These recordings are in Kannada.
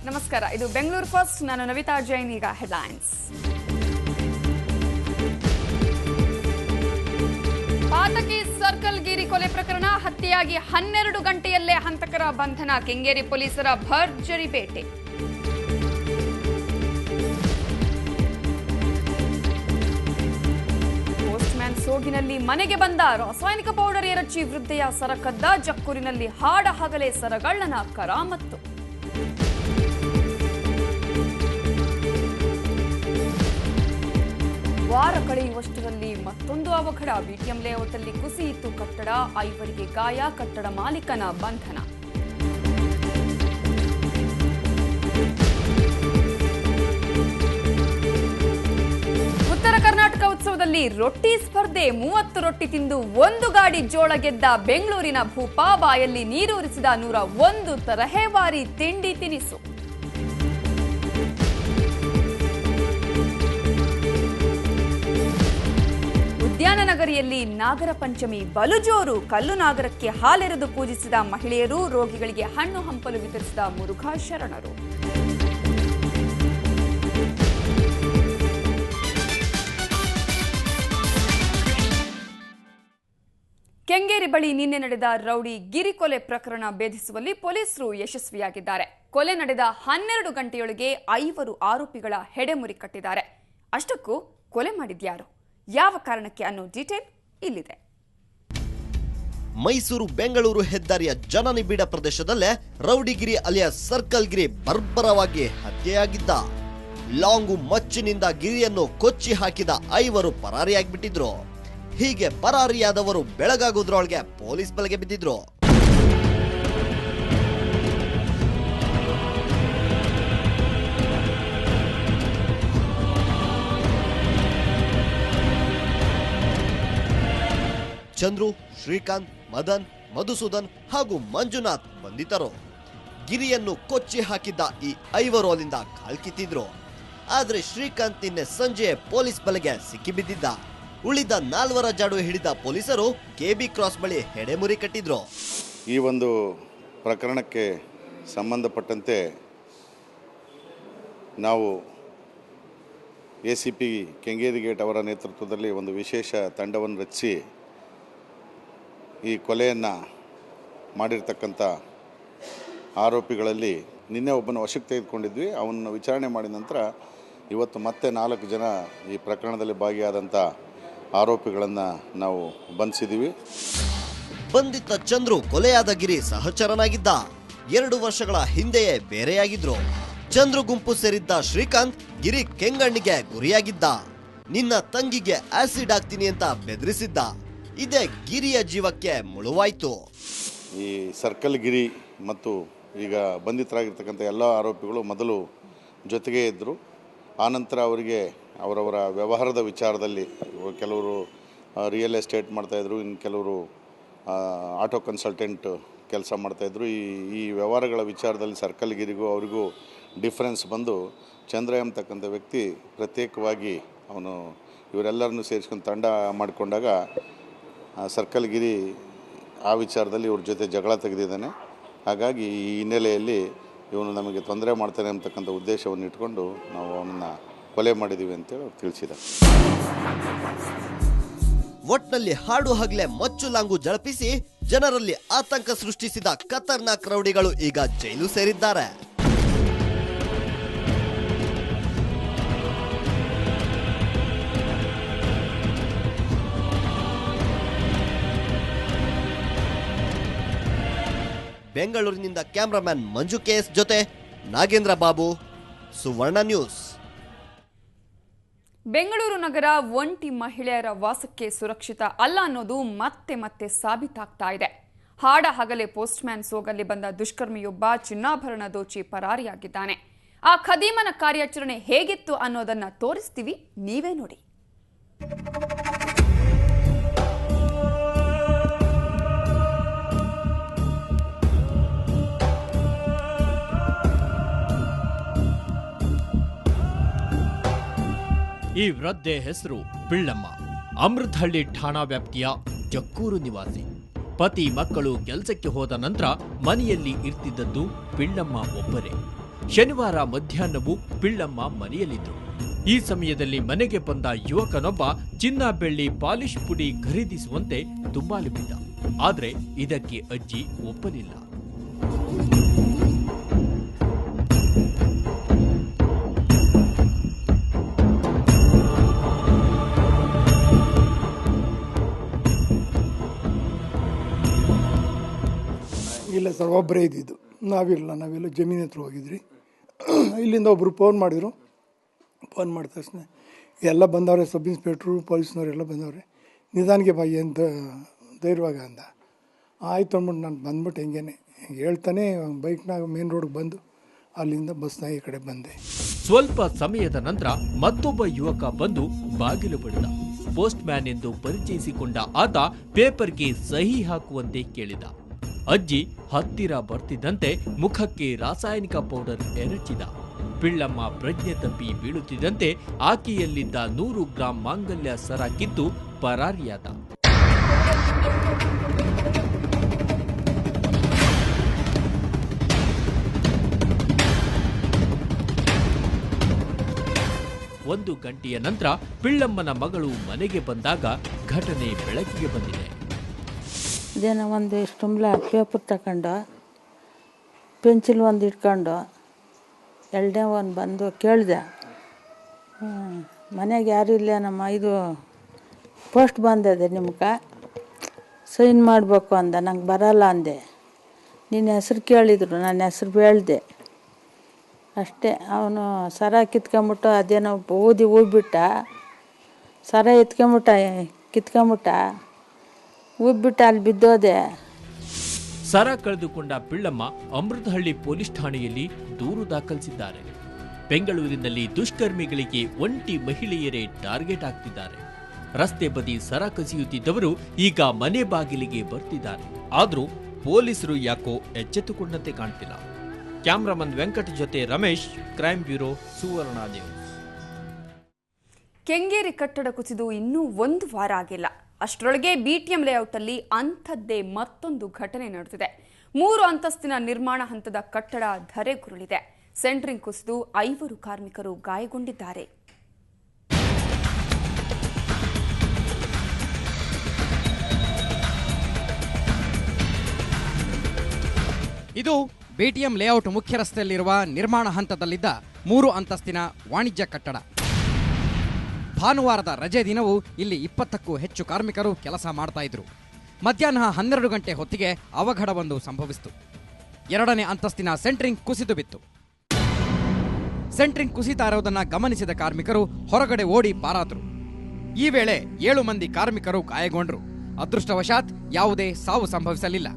ನಮಸ್ಕಾರ, ಇದು ಬೆಂಗಳೂರು ಫಸ್ಟ್. ನಾನು ನವಿತಾ ಜೈನ್. ಈಗ ಹೆಡ್ಲೈನ್ಸ್. ಪಾತಕಿ ಸರ್ಕಲ್ ಗಿರಿ ಕೊಲೆ ಪ್ರಕರಣ, ಹತ್ಯೆಯಾಗಿ 12 ಗಂಟೆಯಲ್ಲೇ ಹಂತಕರ ಬಂಧನ. ಕೆಂಗೇರಿ ಪೊಲೀಸರ ಭರ್ಜರಿ ಬೇಟೆ. ಪೋಸ್ಟ್ಮ್ಯಾನ್ ಸೋಗಿನಲ್ಲಿ ಮನೆಗೆ ಬಂದ, ರಾಸಾಯನಿಕ ಪೌಡರ್ ಎರಚಿ ವೃದ್ಧೆಯ ಸರಕದ್ದ. ಜಕ್ಕೂರಿನಲ್ಲಿ ಹಾಡ ಹಗಲೇ ಸರಗಳ್ಳನ ಕರಾಮತ್ತು. ವಾರ ಕಳೆಯುವಷ್ಟರಲ್ಲಿ ಮತ್ತೊಂದು ಅವಘಡ. ಬಿಟಿಎಂ ಲೇಔಟ್ನಲ್ಲಿ ಕುಸಿಯಿತು ಕಟ್ಟಡ, 5 ಗಾಯ. ಕಟ್ಟಡ ಮಾಲೀಕನ ಬಂಧನ. ಉತ್ತರ ಕರ್ನಾಟಕ ಉತ್ಸವದಲ್ಲಿ ರೊಟ್ಟಿ ಸ್ಪರ್ಧೆ, 30 ರೊಟ್ಟಿ ತಿಂದು 1 ಗಾಡಿ ಜೋಳ ಗೆದ್ದ ಬೆಂಗಳೂರಿನ ಭೂಪ. ಬಾಯಲ್ಲಿ ನೀರೂರಿಸಿದ 101 ತರಹೇವಾರಿ ತಿಂಡಿ ತಿನಿಸು. ಉದ್ಯಾನನಗರಿಯಲ್ಲಿ ನಾಗರ ಪಂಚಮಿ ಬಲು ಜೋರು. ಕಲ್ಲು ನಾಗರಕ್ಕೆ ಹಾಲೆರೆದು ಪೂಜಿಸಿದ ಮಹಿಳೆಯರು, ರೋಗಿಗಳಿಗೆ ಹಣ್ಣು ಹಂಪಲು ವಿತರಿಸಿದ ಮುರುಘಾ ಶರಣರು. ಕೆಂಗೇರಿ ಬಳಿ ನಿನ್ನೆ ನಡೆದ ರೌಡಿ ಗಿರಿ ಕೊಲೆ ಪ್ರಕರಣ ಭೇದಿಸುವಲ್ಲಿ ಪೊಲೀಸರು ಯಶಸ್ವಿಯಾಗಿದ್ದಾರೆ. ಕೊಲೆ ನಡೆದ 12 ಗಂಟೆಯೊಳಗೆ 5 ಆರೋಪಿಗಳ ಹೆಡೆಮುರಿ ಕಟ್ಟಿದ್ದಾರೆ. ಅಷ್ಟಕ್ಕೂ ಕೊಲೆ ಮಾಡಿದ್ಯಾರು, ಯಾವ ಕಾರಣಕ್ಕೆ ಅನ್ನೋ ಡೀಟೇಲ್ ಇಲ್ಲಿದೆ. ಮೈಸೂರು ಬೆಂಗಳೂರು ಹೆದ್ದಾರಿಯ ಜನನಿಬಿಡ ಪ್ರದೇಶದಲ್ಲೇ ರೌಡಿಗಿರಿ ಅಲಿಯಾಸ್ ಸರ್ಕಲ್ ಗಿರಿ ಬರ್ಬರವಾಗಿ ಹತ್ಯೆಯಾಗಿದ್ದ. ಲಾಂಗು ಮಚ್ಚಿನಿಂದ ಗಿರಿಯನ್ನು ಕೊಚ್ಚಿ ಹಾಕಿದ 5 ಪರಾರಿಯಾಗ್ಬಿಟ್ಟಿದ್ರು. ಹೀಗೆ ಪರಾರಿಯಾದವರು ಬೆಳಗಾಗುವುದರೊಳಗೆ ಪೊಲೀಸ್ ಬಲೆಗೆ ಬಿದ್ದಿದ್ರು. ಚಂದ್ರು, ಶ್ರೀಕಾಂತ್, ಮದನ್, ಮಧುಸೂದನ್ ಹಾಗೂ ಮಂಜುನಾಥ್ ಬಂಧಿತರು. ಗಿರಿಯನ್ನು ಕೊಚ್ಚಿ ಹಾಕಿದ್ದ ಈ 5 ಅಲ್ಲಿಂದ ಕಾಲ್ಕಿತ್ತಿದ್ರು. ಆದ್ರೆ ಶ್ರೀಕಾಂತ್ ನಿನ್ನೆ ಸಂಜೆ ಪೊಲೀಸ್ ಬಲೆಗೆ ಸಿಕ್ಕಿಬಿದ್ದಿದ್ದ. ಉಳಿದ 4 ಜಾಡು ಹಿಡಿದ ಪೊಲೀಸರು ಕೆಬಿ ಕ್ರಾಸ್ ಬಳಿ ಹೆಡೆಮುರಿ ಕಟ್ಟಿದ್ರು. ಈ ಒಂದು ಪ್ರಕರಣಕ್ಕೆ ಸಂಬಂಧಪಟ್ಟಂತೆ ನಾವು ACP ಕೆಂಗೇರಿ ಗೇಟ್ ಅವರ ನೇತೃತ್ವದಲ್ಲಿ ಒಂದು ವಿಶೇಷ ತಂಡವನ್ನು ರಚಿಸಿ ಈ ಕೊಲೆಯನ್ನು ಮಾಡಿರ್ತಕ್ಕಂಥ ಆರೋಪಿಗಳಲ್ಲಿ ನಿನ್ನೆ ಒಬ್ಬನ ವಶಕ್ಕೆ ತೆಗೆದುಕೊಂಡಿದ್ವಿ. ಅವನ್ನ ವಿಚಾರಣೆ ಮಾಡಿದ ನಂತರ ಇವತ್ತು ಮತ್ತೆ 4 ಜನ ಈ ಪ್ರಕರಣದಲ್ಲಿ ಭಾಗಿಯಾದಂಥ ಆರೋಪಿಗಳನ್ನು ನಾವು ಬಂಧಿಸಿದ್ದೀವಿ. ಬಂಧಿತ ಚಂದ್ರು ಕೊಲೆಯಾದ ಗಿರಿ ಸಹಚರನಾಗಿದ್ದ. 2 ವರ್ಷಗಳ ಹಿಂದೆಯೇ ಬೇರೆಯಾಗಿದ್ರು. ಚಂದ್ರು ಗುಂಪು ಸೇರಿದ್ದ ಶ್ರೀಕಾಂತ್ ಗಿರಿ ಕೆಂಗಣ್ಣಿಗೆ ಗುರಿಯಾಗಿದ್ದ. ನಿನ್ನ ತಂಗಿಗೆ ಆಸಿಡ್ ಹಾಕ್ತೀನಿ ಅಂತ ಬೆದರಿಸಿದ್ದ. ಇದೇ ಗಿರಿಯ ಜೀವಕ್ಕೆ ಮುಳುವಾಯ್ತು. ಈ ಸರ್ಕಲ್ ಗಿರಿ ಮತ್ತು ಈಗ ಬಂಧಿತರಾಗಿರ್ತಕ್ಕಂಥ ಎಲ್ಲ ಆರೋಪಿಗಳು ಮೊದಲು ಜೊತೆಗೇ ಇದ್ದರು. ಆನಂತರ ಅವರಿಗೆ ಅವರವರ ವ್ಯವಹಾರದ ವಿಚಾರದಲ್ಲಿ ಕೆಲವರು ರಿಯಲ್ ಎಸ್ಟೇಟ್ ಮಾಡ್ತಾಯಿದ್ರು, ಇನ್ನು ಕೆಲವರು ಆಟೋ ಕನ್ಸಲ್ಟೆಂಟ್ ಕೆಲಸ ಮಾಡ್ತಾಯಿದ್ರು. ಈ ವ್ಯವಹಾರಗಳ ವಿಚಾರದಲ್ಲಿ ಸರ್ಕಲ್ ಗಿರಿಗೂ ಅವರಿಗೂ ಡಿಫ್ರೆನ್ಸ್ ಬಂದು ಚಂದ್ರ ಎಂಬತಕ್ಕಂಥ ವ್ಯಕ್ತಿ ಪ್ರತ್ಯೇಕವಾಗಿ ಅವನು ಇವರೆಲ್ಲರನ್ನು ಸೇರಿಸ್ಕೊಂಡು ತಂಡ ಮಾಡಿಕೊಂಡಾಗ ಸರ್ಕಲ್ ಗಿರಿ ಆ ವಿಚಾರದಲ್ಲಿ ಇವ್ರ ಜೊತೆ ಜಗಳ ತೆಗೆದಿದ್ದಾನೆ. ಹಾಗಾಗಿ ಈ ಹಿನ್ನೆಲೆಯಲ್ಲಿ ಇವನು ನಮಗೆ ತೊಂದರೆ ಮಾಡ್ತಾನೆ ಅಂತಕ್ಕಂಥ ಉದ್ದೇಶವನ್ನು ಇಟ್ಕೊಂಡು ನಾವು ಅವನನ್ನು ಕೊಲೆ ಮಾಡಿದ್ದೀವಿ ಅಂತೇಳಿ ಅವ್ರು ತಿಳಿಸಿದ್ದಾರೆ. ಒಟ್ನಲ್ಲಿ ಹಾಡು ಹಗಲೇ ಮಚ್ಚು ಲಾಂಗು ಜಳಪಿಸಿ ಜನರಲ್ಲಿ ಆತಂಕ ಸೃಷ್ಟಿಸಿದ ಖತರ್ನಾಕ್ ರೌಡಿಗಳು ಈಗ ಜೈಲು ಸೇರಿದ್ದಾರೆ. ಬೆಂಗಳೂರಿನಿಂದ ಕ್ಯಾಮರಾಮನ್ ಮಂಜು KS ಜೊತೆ ನಾಗೇಂದ್ರ ಬಾಬು, ಸುವರ್ಣ ನ್ಯೂಸ್. ಬೆಂಗಳೂರು ನಗರ ಒಂಟಿ ಮಹಿಳೆಯರ ವಾಸಕ್ಕೆ ಸುರಕ್ಷಿತ ಅಲ್ಲ ಅನ್ನೋದು ಮತ್ತೆ ಮತ್ತೆ ಸಾಬೀತಾಗ್ತಾ ಇದೆ. ಹಾಡ ಹಗಲೇ ಪೋಸ್ಟ್ಮ್ಯಾನ್ ಸೋಗಲ್ಲಿ ಬಂದ ದುಷ್ಕರ್ಮಿಯೊಬ್ಬ ಚಿನ್ನಾಭರಣ ದೋಚಿ ಪರಾರಿಯಾಗಿದ್ದಾನೆ. ಆ ಖದೀಮನ ಕಾರ್ಯಾಚರಣೆ ಹೇಗಿತ್ತು ಅನ್ನೋದನ್ನ ತೋರಿಸ್ತೀವಿ, ನೀವೇ ನೋಡಿ. ಈ ವೃದ್ಧೆ ಹೆಸರು ಪಿಳ್ಳಮ್ಮ. ಅಮೃತಹಳ್ಳಿ ಠಾಣಾ ವ್ಯಾಪ್ತಿಯ ಜಕ್ಕೂರು ನಿವಾಸಿ. ಪತಿ ಮಕ್ಕಳು ಕೆಲಸಕ್ಕೆ ಹೋದ ನಂತರ ಮನೆಯಲ್ಲಿ ಇರ್ತಿದ್ದದ್ದು ಪಿಳ್ಳಮ್ಮ ಒಬ್ಬರೇ. ಶನಿವಾರ ಮಧ್ಯಾಹ್ನವೂ ಪಿಳ್ಳಮ್ಮ ಮನೆಯಲ್ಲಿದ್ದರು. ಈ ಸಮಯದಲ್ಲಿ ಮನೆಗೆ ಬಂದ ಯುವಕನೊಬ್ಬ ಚಿನ್ನ ಬೆಳ್ಳಿ ಪಾಲಿಶ್ ಪುಡಿ ಖರೀದಿಸುವಂತೆ ದುಂಬಾಲು ಬಿದ್ದ. ಆದರೆ ಇದಕ್ಕೆ ಅಜ್ಜಿ ಒಪ್ಪಲಿಲ್ಲ. ಇಲ್ಲ ಸರ್, ಒಬ್ಬರೇ ಇದ್ದಿದ್ದು, ನಾವೆಲ್ಲ ಜಮೀನು ಹತ್ರ ಹೋಗಿದ್ರಿ. ಇಲ್ಲಿಂದ ಒಬ್ಬರು ಫೋನ್ ಮಾಡಿದರು. ಫೋನ್ ಮಾಡಿದ ತಕ್ಷಣ ಎಲ್ಲ ಬಂದವ್ರೆ, ಸಬ್ ಇನ್ಸ್ಪೆಕ್ಟ್ರು ಪೊಲೀಸ್ನವರೆಲ್ಲ ಬಂದವ್ರೆ. ನಿಧಾನಿಗೆ ಬಾಯಿ ಅಂತ ಧೈರ್ಯವಾಗ ಅಂದ. ಆಯ್ತು ಅಂದ್ಬಿಟ್ಟು ನಾನು ಬಂದ್ಬಿಟ್ಟು ಹಿಂಗೇನೆ ಹೇಳ್ತಾನೆ ಬೈಕ್ನಾಗ ಮೇನ್ ರೋಡ್ಗೆ ಬಂದು ಅಲ್ಲಿಂದ ಬಸ್ನಾಗ ಈ ಕಡೆ ಬಂದೆ. ಸ್ವಲ್ಪ ಸಮಯದ ನಂತರ ಮತ್ತೊಬ್ಬ ಯುವಕ ಬಂದು ಬಾಗಿಲು ಬಡಿದ. ಪೋಸ್ಟ್ ಮ್ಯಾನ್ ಎಂದು ಪರಿಚಯಿಸಿಕೊಂಡ ಆತ ಪೇಪರ್ಗೆ ಸಹಿ ಹಾಕುವಂತೆ ಕೇಳಿದ. ಅಜ್ಜಿ ಹತ್ತಿರ ಬರ್ತಿದ್ದಂತೆ ಮುಖಕ್ಕೆ ರಾಸಾಯನಿಕ ಪೌಡರ್ ಎರಚಿದ. ಪಿಳ್ಳಮ್ಮ ಪ್ರಜ್ಞೆ ತಪ್ಪಿ ಬೀಳುತ್ತಿದ್ದಂತೆ ಆಕೆಯಲ್ಲಿದ್ದ 100 ಗ್ರಾಂ ಮಾಂಗಲ್ಯ ಸರ ಕಿತ್ತು ಪರಾರಿಯಾದ. ಒಂದು ಗಂಟೆಯ ನಂತರ ಪಿಳ್ಳಮ್ಮನ ಮಗಳು ಮನೆಗೆ ಬಂದಾಗ ಘಟನೆ ಬೆಳಕಿಗೆ ಬಂದಿದೆ. ಜನ ಒಂದು ಇಷ್ಟುಂಬ್ಲ ಪೇಪರ್ ತಗೊಂಡು ಪೆನ್ಸಿಲ್ ಒಂದು ಇಟ್ಕೊಂಡು ಎರಡನೇ ಒಂದು ಬಂದು ಕೇಳಿದೆ, ಮನೆಗೆ ಯಾರು ಇಲ್ಲ ನಮ್ಮ ಇದು ಪೋಸ್ಟ್ ಬಂದಿದೆ ನಿಮ್ಗೆ ಸೈನ್ ಮಾಡಬೇಕು ಅಂದ. ನಂಗೆ ಬರಲ್ಲ ಅಂದೆ. ನಿನ್ನ ಹೆಸ್ರು ಕೇಳಿದ್ರು, ನನ್ನ ಹೆಸ್ರು ಹೇಳ್ದೆ ಅಷ್ಟೇ. ಅವನು ಸರ ಕಿತ್ಕೊಂಬಿಟ್ಟು ಅದೇನೋ ಊದಿ ಹೂಬಿಟ್ಟ, ಸರ ಕಿತ್ಕೊಂಬಿಟ್ಟ ಉಬ್ಬಿಟ್ಟು ಅಲ್ಲಿ ಬಿದ್ದೋದೆ. ಸರ ಕಳೆದುಕೊಂಡ ಪಿಳ್ಳಮ್ಮ ಅಮೃತಹಳ್ಳಿ ಪೊಲೀಸ್ ಠಾಣೆಯಲ್ಲಿ ದೂರು ದಾಖಲಿಸಿದ್ದಾರೆ. ಬೆಂಗಳೂರಿನಲ್ಲಿ ದುಷ್ಕರ್ಮಿಗಳಿಗೆ ಒಂಟಿ ಮಹಿಳೆಯರೇ ಟಾರ್ಗೆಟ್ ಆಗ್ತಿದ್ದಾರೆ. ರಸ್ತೆ ಬದಿ ಸರ ಕಸಿಯುತ್ತಿದ್ದವರು ಈಗ ಮನೆ ಬಾಗಿಲಿಗೆ ಬರ್ತಿದ್ದಾರೆ. ಆದರೂ ಪೊಲೀಸರು ಯಾಕೋ ಎಚ್ಚೆತ್ತುಕೊಂಡಂತೆ ಕಾಣ್ತಿಲ್ಲ. ಕ್ಯಾಮ್ರಾಮನ್ ವೆಂಕಟ್ ಜೊತೆ ರಮೇಶ್, ಕ್ರೈಮ್ ಬ್ಯೂರೋ, ಸುವರ್ಣ ನ್ಯೂಸ್. ಕೆಂಗೇರಿ ಕಟ್ಟಡ ಕುಸಿದು ಇನ್ನೂ 1 ವಾರ ಆಗಿಲ್ಲ. ಅಷ್ಟರೊಳಗೆ ಬಿಟಿಎಂ ಲೇಔಟ್ ಅಲ್ಲಿ ಅಂಥದ್ದೇ ಮತ್ತೊಂದು ಘಟನೆ ನಡೆದಿದೆ. 3 ಅಂತಸ್ತಿನ ನಿರ್ಮಾಣ ಹಂತದ ಕಟ್ಟಡ ಧರೆಗುರುಳಿದೆ. ಸೆಂಟ್ರಿಂಗ್ ಕುಸಿದು 5 ಕಾರ್ಮಿಕರು ಗಾಯಗೊಂಡಿದ್ದಾರೆ. ಇದು ಬಿಟಿಎಂ ಲೇಔಟ್ ಮುಖ್ಯ ರಸ್ತೆಯಲ್ಲಿರುವ ನಿರ್ಮಾಣ ಹಂತದಲ್ಲಿದ್ದ 3 ಅಂತಸ್ತಿನ ವಾಣಿಜ್ಯ ಕಟ್ಟಡ. ಭಾನುವಾರದ ರಜೆ ದಿನವೂ ಇಲ್ಲಿ 20ಕ್ಕೂ ಹೆಚ್ಚು ಕಾರ್ಮಿಕರು ಕೆಲಸ ಮಾಡ್ತಾ ಇದ್ರು. ಮಧ್ಯಾಹ್ನ 12 ಗಂಟೆ ಹೊತ್ತಿಗೆ ಅವಘಡವೊಂದು ಸಂಭವಿಸಿತು. 2ನೇ ಅಂತಸ್ತಿನ ಸೆಂಟ್ರಿಂಗ್ ಕುಸಿದು ಬಿತ್ತು. ಸೆಂಟ್ರಿಂಗ್ ಕುಸಿತಾ ಇರೋದನ್ನ ಗಮನಿಸಿದ ಕಾರ್ಮಿಕರು ಹೊರಗಡೆ ಓಡಿ ಪಾರಾದ್ರು. ಈ ವೇಳೆ 7 ಮಂದಿ ಕಾರ್ಮಿಕರು ಗಾಯಗೊಂಡರು. ಅದೃಷ್ಟವಶಾತ್ ಯಾವುದೇ ಸಾವು ಸಂಭವಿಸಲಿಲ್ಲ.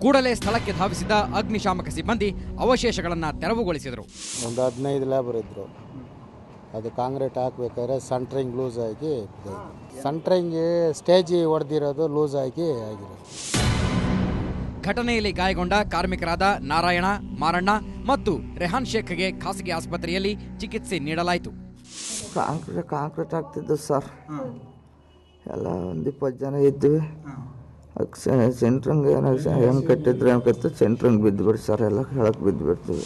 ಕೂಡಲೇ ಸ್ಥಳಕ್ಕೆ ಧಾವಿಸಿದ ಅಗ್ನಿಶಾಮಕ ಸಿಬ್ಬಂದಿ ಅವಶೇಷಗಳನ್ನು ತೆರವುಗೊಳಿಸಿದರು. ಒಂದು 15 ಲೇಬರ್ ಇದ್ರು. ಅದು ಕಾಂಕ್ರೀಟ್ ಹಾಕ್ಬೇಕಾದ್ರೆ ಸೆಂಟ್ರಿಂಗ್ ಲೂಸ್ ಆಗಿ, ಸೆಂಟ್ರಿಂಗ್ ಸ್ಟೇಜ್ ಹೊಡೆದಿರೋದು ಲೂಸ್ ಆಗಿ ಆಗಿರೋದು. ಘಟನೆಯಲ್ಲಿ ಗಾಯಗೊಂಡ ಕಾರ್ಮಿಕರಾದ ನಾರಾಯಣ, ಮಾರಣ್ಣ ಮತ್ತು ರೆಹಾನ್ ಶೇಖ್ಗೆ ಖಾಸಗಿ ಆಸ್ಪತ್ರೆಯಲ್ಲಿ ಚಿಕಿತ್ಸೆ ನೀಡಲಾಯಿತು. ಕಾಂಕ್ರೀಟ್ ಆಗ್ತಿದ್ದು ಸರ್, ಎಲ್ಲ ಒಂದು 20 ಜನ ಇದ್ವಿ. ಸೆಂಟ್ರಂಗ್ ಹೆಂಗೆ ಕಟ್ಟಿದ್ರೆ ಹೆಂಗೆ ಸೆಂಟ್ರಂಗ್ ಬಿದ್ದುಬಿಡಿ ಸರ್, ಎಲ್ಲ ಕೆಳಕ್ಕೆ ಬಿದ್ದುಬಿಡ್ತೀವಿ.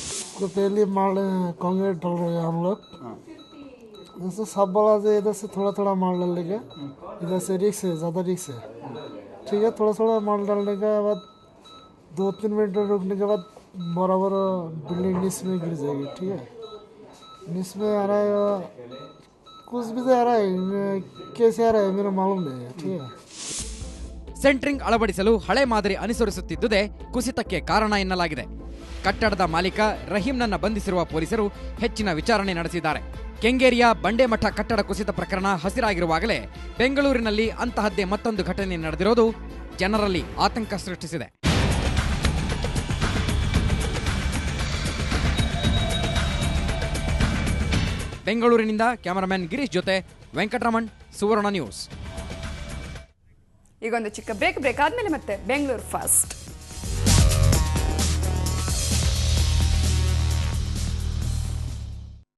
पहले माल कांक्रीट डाल रहे हैं हम लोग. जैसे सब वाला से इधर से थोड़ा थोड़ा माल डालने का, इधर से रिक्स है, ज़्यादा रिक्स है. ठीक है, थोड़ा थोड़ा माल डालने के बाद 2-3 मिनट रुकने के बाद बराबर बिल्डिंग नीच में गिर जाएगी. ठीक है, नीच में आ रहा है, कुछ भी आ रहा है, कैसे आ रहा है मेरा मालूम नहीं है. ठीक है. ಸೆಂಟ್ರಿಂಗ್ ಅಳವಡಿಸಲು ಹಳೆ ಮಾದರಿ ಅನುಸರಿಸುತ್ತಿದ್ದುದೇ ಕುಸಿತಕ್ಕೆ ಕಾರಣ ಎನ್ನಲಾಗಿದೆ. ಕಟ್ಟಡದ ಮಾಲೀಕ ರಹೀಂನನ್ನ ಬಂಧಿಸಿರುವ ಪೊಲೀಸರು ಹೆಚ್ಚಿನ ವಿಚಾರಣೆ ನಡೆಸಿದ್ದಾರೆ. ಕೆಂಗೇರಿಯ ಬಂಡೆಮಠ ಕಟ್ಟಡ ಕುಸಿತ ಪ್ರಕರಣ ಹಸಿರಾಗಿರುವಾಗಲೇ ಬೆಂಗಳೂರಿನಲ್ಲಿ ಅಂತಹದ್ದೇ ಮತ್ತೊಂದು ಘಟನೆ ನಡೆದಿರೋದು ಜನರಲ್ಲಿ ಆತಂಕ ಸೃಷ್ಟಿಸಿದೆ. ಬೆಂಗಳೂರಿನಿಂದ ಕ್ಯಾಮರಾಮನ್ ಗಿರೀಶ್ ಜೊತೆ ವೆಂಕಟರಮಣ್, ಸುವರ್ಣ ನ್ಯೂಸ್. ಈಗೊಂದು ಚಿಕ್ಕ ಬ್ರೇಕ್ ಆದ್ಮೇಲೆ ಮತ್ತೆ ಬೆಂಗಳೂರು ಫಾಸ್ಟ್.